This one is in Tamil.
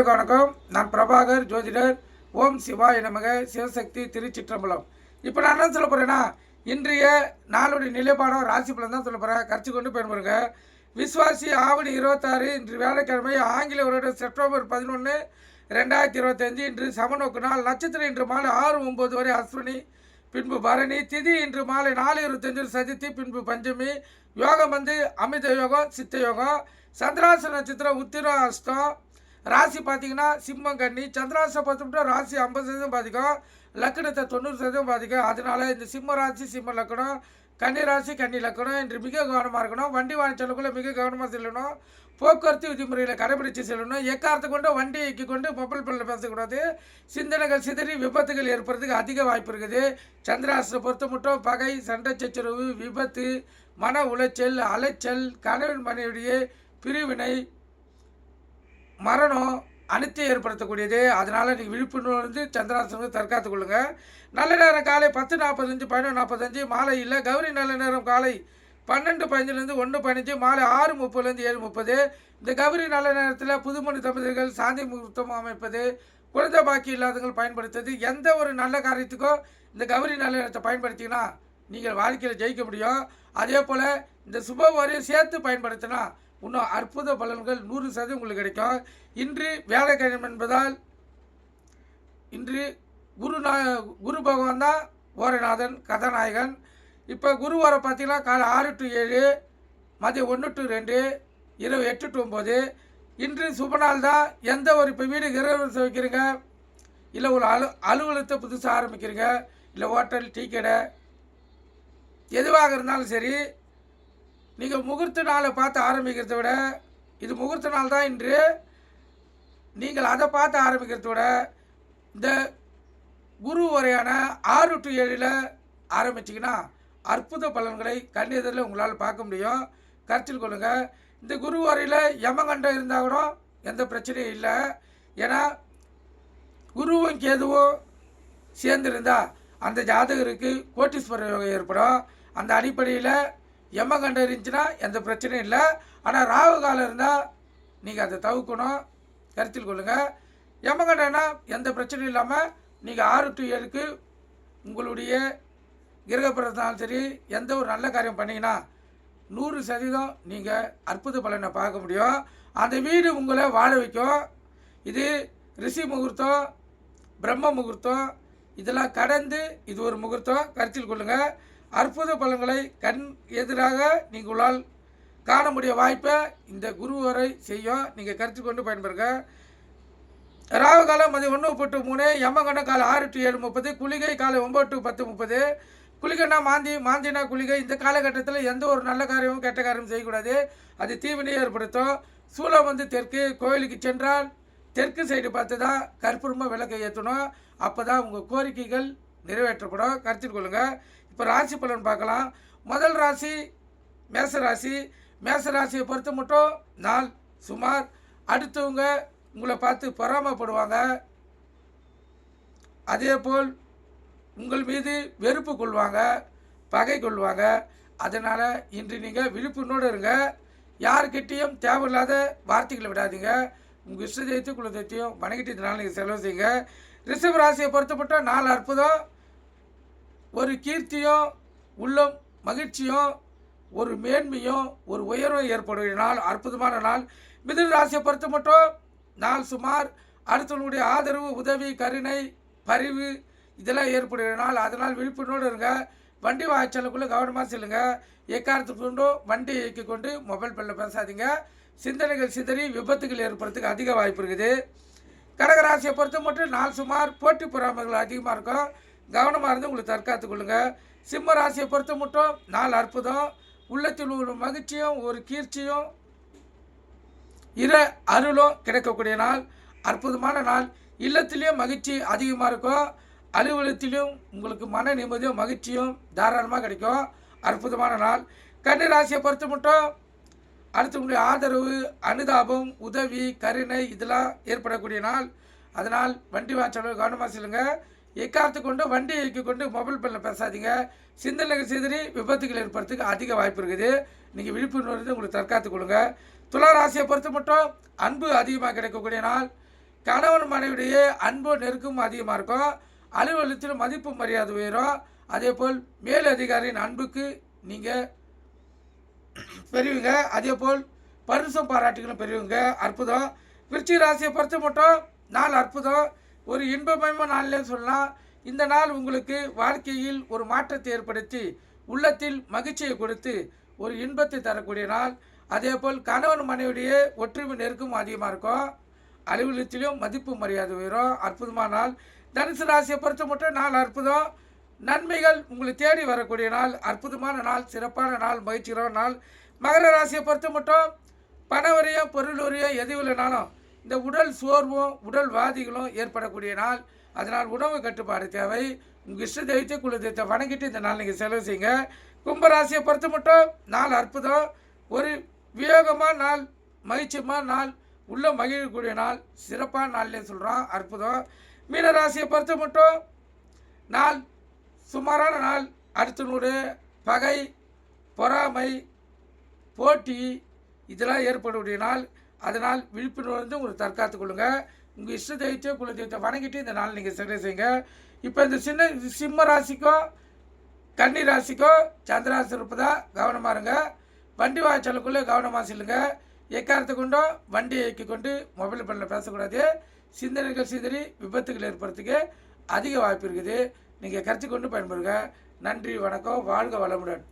அனைவருக்கும் வணக்கம். நான் பிரபாகர் ஜோதிடர். ஓம் சிவாய நமக. சிவசக்தி திருச்சிற்றம்பலம். இப்போ நான் என்ன சொல்ல போகிறேன்னா, இன்றைய நாளுடைய நிலைப்பாடம் ராசி பலன் தான் சொல்ல போகிறேன். கருத்து கொண்டு பயன்படுங்க. விஸ்வாசி ஆவணி 26 இன்று வியாழக்கிழமை, ஆங்கில வருடம் செப்டம்பர் 11 2025. இன்று சமநோக்கு நாள். நட்சத்திரம் இன்று மாலை 6:09 வரை அஸ்வினி, பின்பு பரணி. திதி இன்று மாலை 4:25 சதுர்த்தி, பின்பு பஞ்சமி. யோகம் வந்து அமிர்த யோகம், சித்த யோகம். சந்திராச நட்சத்திரம் உத்திராஷ்டம். ராசி பார்த்தீங்கன்னா சிம்மம் கன்னி. சந்திராசம் பார்த்துட்டா ராசி 50% பாதிக்கும், லக்கணத்தை 90% பாதிக்கும். அதனால இந்த சிம்ம ராசி சிம்ம லக்கணம், கன்னி ராசி கன்னி லக்கணம் இன்று மிக கவனமாக இருக்கணும். வண்டி வாங்கி செல்லக்குள்ள மிக கவனமாக செல்லணும். போக்குவரத்து விதிமுறையில் கடைபிடித்து செல்லணும். எக்காரத்தை கொண்டு வண்டி இயக்கி கொண்டு மொபைல் பண்ணில் பேசக்கூடாது. சிந்தனைகள் சிதறி விபத்துகள் ஏற்படுறதுக்கு அதிக வாய்ப்பு இருக்குது. சந்திராசனை பொறுத்த மட்டும் பகை, சண்டை சச்சரவு, விபத்து, மன உளைச்சல், அலைச்சல், கணவன் மனைவிடையே பிரிவினை, மரணம் அனைத்தையும் ஏற்படுத்தக்கூடியது. அதனால் நீங்கள் விழிப்புணர்வு சந்திராசனம் தற்காத்து கொள்ளுங்கள். நல்ல நேரம் காலை 10:45 11:45. மாலை இல்லை. கௌரி நல்ல நேரம் காலை 12:15 1:15. மாலை 6:30 7:30. இந்த கௌரி நல்ல நேரத்தில் புதுமணி தம்பதிகள் சாந்தி முகூர்த்தம் அமைப்பது, குழந்தை பாக்கி இல்லாதவர்கள் பயன்படுத்துவது, எந்த ஒரு நல்ல காரியத்துக்கும் இந்த கௌரி நல்ல நேரத்தை பயன்படுத்திங்கன்னா நீங்கள் வாழ்க்கையில் ஜெயிக்க முடியும். அதே போல் இந்த சுப வரையும் சேர்த்து பயன்படுத்தினா இன்னும் அற்புத பலன்கள் 100% உங்களுக்கு கிடைக்கும். இன்று வியாழக்கிழமை என்பதால் இன்று குரு பகவான் தான் ஓரநாதன் கதாநாயகன். இப்போ குரு வாரம் பார்த்தீங்கன்னா காலை 6 to 7, மதியம் 1 to 2, இரவு 8 to 9. இன்று சுபநாள் தான். எந்த ஒரு இப்போ வீடு கிரகத்தை வைக்கிறீங்க, இல்லை ஒரு அலுவலகத்தை புதுசாக ஆரம்பிக்கிறீங்க, இல்லை ஹோட்டல் டீ கடை எதுவாக இருந்தாலும் சரி, நீங்கள் முகூர்த்த நாளை பார்த்து ஆரம்பிக்கிறத விட, இது முகூர்த்த நாள் தான் இன்று, நீங்கள் அதை பார்த்து ஆரம்பிக்கிறத விட இந்த குரு வரையான 6 to 7 ஆரம்பிச்சிங்கன்னா அற்புத பலன்களை கண்ணெதிரில் உங்களால் பார்க்க முடியும். கருத்தில் கொள்ளுங்கள். இந்த குரு வரையில் யமகண்டம் இருந்தால் கூட எந்த பிரச்சனையும் இல்லை. ஏன்னா குருவும் கேதுவும் சேர்ந்துருந்தால் அந்த ஜாதகருக்கு கோட்டீஸ்வர யோகம் ஏற்படும். அந்த அடிப்படையில் யமகண்டம் இருந்துச்சுன்னா எந்த பிரச்சனையும் இல்லை. ஆனால் ராகு காலம் இருந்தால் நீங்கள் அதை தவிர்க்கணும். கருத்தில் கொள்ளுங்கள். யமகண்டம்னா எந்த பிரச்சனையும் இல்லாமல் நீங்கள் 6 to 7 உங்களுடைய கிரகப்பிரதனாலும் சரி, எந்த ஒரு நல்ல காரியம் பண்ணிங்கன்னா 100% நீங்கள் அற்புத பலனை பார்க்க முடியும். அந்த வீடு உங்களை வாழ வைக்கும். இது ரிஷி முகூர்த்தம், பிரம்ம முகூர்த்தம், இதெல்லாம் கடந்து இது ஒரு முகூர்த்தம். கருத்தில் கொள்ளுங்கள். அற்புத பலன்களை கண் எதிராக நீங்களால் காண முடிய வாய்ப்பை இந்த குரு வரை செய்யும். நீங்கள் கருத்தில் கொண்டு பயன்படுங்க. ராகு காலம் மதியம் 1 to 3, யமகண்டம் காலை 6 to 7:30, குளிகை காலை 9 to 10:30. குளிகைனா மாந்தினா குளிகை. இந்த காலகட்டத்தில் எந்த ஒரு நல்ல காரியமும் கெட்ட காரியமும் செய்யக்கூடாது. அது தீவினையை ஏற்படுத்தும். சூலம் வந்து தெற்கு. கோயிலுக்கு சென்றால் தெற்கு சைடு பார்த்து தான் கற்பூரமாக விளக்கை ஏற்றணும். அப்போ தான் உங்கள் கோரிக்கைகள் நிறைவேற்றப்படும். கருத்தில் கொள்ளுங்கள். இப்போ ராசி பலன் பார்க்கலாம். முதல் ராசி மேசராசி. மேசராசியை பொறுத்த மட்டும் நாள் சுமார். அடுத்தவங்க உங்களை பார்த்து பொறாமப்படுவாங்க. அதேபோல் உங்கள் மீது வெறுப்பு கொள்வாங்க, பகை கொள்வாங்க. அதனால் இன்று நீங்கள் விழிப்புணர்வோடு இருங்க. யாருக்கிட்டேயும் தேவையில்லாத வார்த்தைகளை விடாதீங்க. உங்கள் இஷ்ட தெய்வத்தையும் குல தெய்வத்தையும் வணங்கிட்டதுனால நீங்கள் செலவு செய்யுங்க. ரிஷப ராசியை பொறுத்தப்பட்ட நாள் அற்புதம். ஒரு கீர்த்தியும் உள்ளம் மகிழ்ச்சியும் ஒரு மேன்மையும் ஒரு உயர்வும் ஏற்படுகிற நாள், அற்புதமான நாள். மிதுன ராசியை பொறுத்த மட்டும் நாள் சுமார். அடுத்தவங்களுடைய ஆதரவு, உதவி, கருணை, பரிவு இதெல்லாம் ஏற்படுகிற நாள். அதனால் விழிப்புணர்வோடு இருங்க. வண்டி வாய்ச்சலுக்குள்ளே கவனமாக செல்லுங்க. எக்காரத்துக்கு கொண்டும் வண்டி இயக்கி கொண்டு மொபைல் பண்ணில் பேசாதீங்க. சிந்தனைகள் சிதறி விபத்துகள் ஏற்படுறதுக்கு அதிக வாய்ப்பு இருக்குது. கடகராசியை பொறுத்த மட்டும் நாள் சுமார். போட்டி பொறாமைகள் அதிகமாக இருக்கும். கவனமாக இருந்து உங்களுக்கு தற்காத்து கொள்ளுங்கள். சிம்ம ராசியை பொறுத்த மட்டும் நாள் அற்புதம். உள்ளத்தில் ஒரு மகிழ்ச்சியும் ஒரு கீர்ச்சியும் அருளும் கிடைக்கக்கூடிய நாள், அற்புதமான நாள். இல்லத்திலையும் மகிழ்ச்சி அதிகமாக இருக்கும். அலுவலகத்திலும் உங்களுக்கு மன நிம்மதியும் மகிழ்ச்சியும் தாராளமாக கிடைக்கும். அற்புதமான நாள். கன்னி ராசியை பொறுத்த மட்டும் அடுத்தவங்களுடைய ஆதரவு, அனுதாபம், உதவி, கருணை இதெல்லாம் ஏற்படக்கூடிய நாள். அதனால் வண்டி வாய்ச்சல் கவனமாக செல்லுங்க. எக்காரத்து கொண்டு வண்டி இயக்கி கொண்டு மொபைல் பண்ணில் பேசாதீங்க. சிந்தனைகள் சிதறி விபத்துகள் ஏற்படுறதுக்கு அதிக வாய்ப்பு இருக்குது. நீங்கள் விழிப்புணர்வு உங்களுக்கு தற்காத்து கொள்ளுங்கள். துலா ராசியை பொறுத்த மட்டும் அன்பு அதிகமாக கிடைக்கக்கூடிய நாள். கணவன் மனைவிடைய அன்பு நெருக்கம் அதிகமாக இருக்கும். அலுவலகத்தில் மதிப்பு மரியாதை உயரும். அதே போல் மேலதிகாரியின் அன்புக்கு நீங்கள் பெறுவீங்க. அதே போல் பரிசும் பாராட்டுகளும் பெறுவீங்க. அற்புதம். விருச்சிக ராசியை பொறுத்த மட்டும் நாள் அற்புதம். ஒரு இன்பமயமான நாள்லே சொல்லலாம். இந்த நாள் உங்களுக்கு வாழ்க்கையில் ஒரு மாற்றத்தை ஏற்படுத்தி உள்ளத்தில் மகிழ்ச்சியை கொடுத்து ஒரு இன்பத்தை தரக்கூடிய நாள். அதே போல் கணவன் மனைவிடைய ஒற்றுமை நெருக்கம் அதிகமாக இருக்கும். அலுவலகத்திலும் மதிப்பு மரியாதை உயரும். அற்புதமான நாள். தனுசு ராசியை பொறுத்த மட்டும் நாள் அற்புதம். நன்மைகள் உங்களை தேடி வரக்கூடிய நாள். அற்புதமான நாள், சிறப்பான நாள், மகிழ்ச்சிகரமான நாள். மகர ராசியை பொறுத்த மட்டும் பணவரையும் பொருள் வரையும் எது இல்லைனாலும் இந்த உடல் சோர்வும் உடல் வாதிகளும் ஏற்படக்கூடிய நாள். அதனால் உணவு கட்டுப்பாடு தேவை. உங்கள் இஷ்ட தெய்வத்தை குல தெய்வத்தை வணங்கிட்டு இந்த நாள் நீங்கள் செலவு செய்யுங்க. கும்பராசியை பொறுத்த மட்டும் நாள் அற்புதம். ஒரு வியோகமான நாள், மகிழ்ச்சியமான நாள், உள்ள மகிழக்கூடிய நாள், சிறப்பான நாள்லே சொல்கிறோம். அற்புதம். மீனராசியை பொறுத்த மட்டும் நாள் சுமாரான நாள். அடுத்தனுடைய பகை, பொறாமை, போட்டி இதெல்லாம் ஏற்படக்கூடிய நாள். அதனால் விழிப்புணர்வு உங்களுக்கு தற்காத்து கொள்ளுங்க. உங்கள் இஷ்ட தெய்வத்தை குல தெய்வத்தை வணங்கிட்டு இந்த நாள் நீங்கள் சரி செய்யுங்க. இப்போ இந்த சிம்ம ராசிக்கோ கன்னி ராசிக்கோ சந்திராசி இருப்பதா கவனமாக இருங்க. வண்டி வாய்ச்சலுக்குள்ளே கவனமாக செல்லுங்க. எக்காரத்தை கொண்டோ வண்டியை இயக்கி கொண்டு மொபைல் பண்ணில் பேசக்கூடாது. சிந்தனைகள் சிதறி விபத்துகள் ஏற்படுறதுக்கு அதிக வாய்ப்பு இருக்குது. நீங்கள் கருத்து கொண்டு பயன்படுங்க. நன்றி, வணக்கம், வாழ்க வளமுடன்.